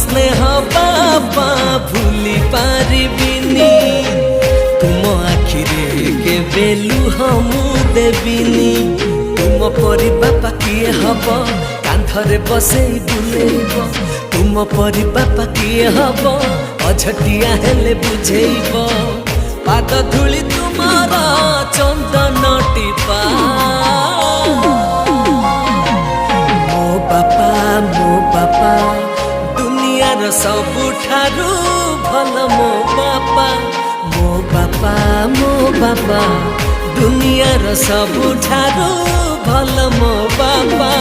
स्नेह बाबा भूली पारिबिनी तुम आखिरे केबे लुह मु देबिनी तुम परी बापा किए हब कांधरे बसेई बुलेइब तुम परी बापा किए हब अझटिया हेले बुझेइब पाद धूली तुमार चंदन टीपा मो बापा दुनियार सबुठारु भल मो बापा दुनियार सबुठारु भल मो बापा।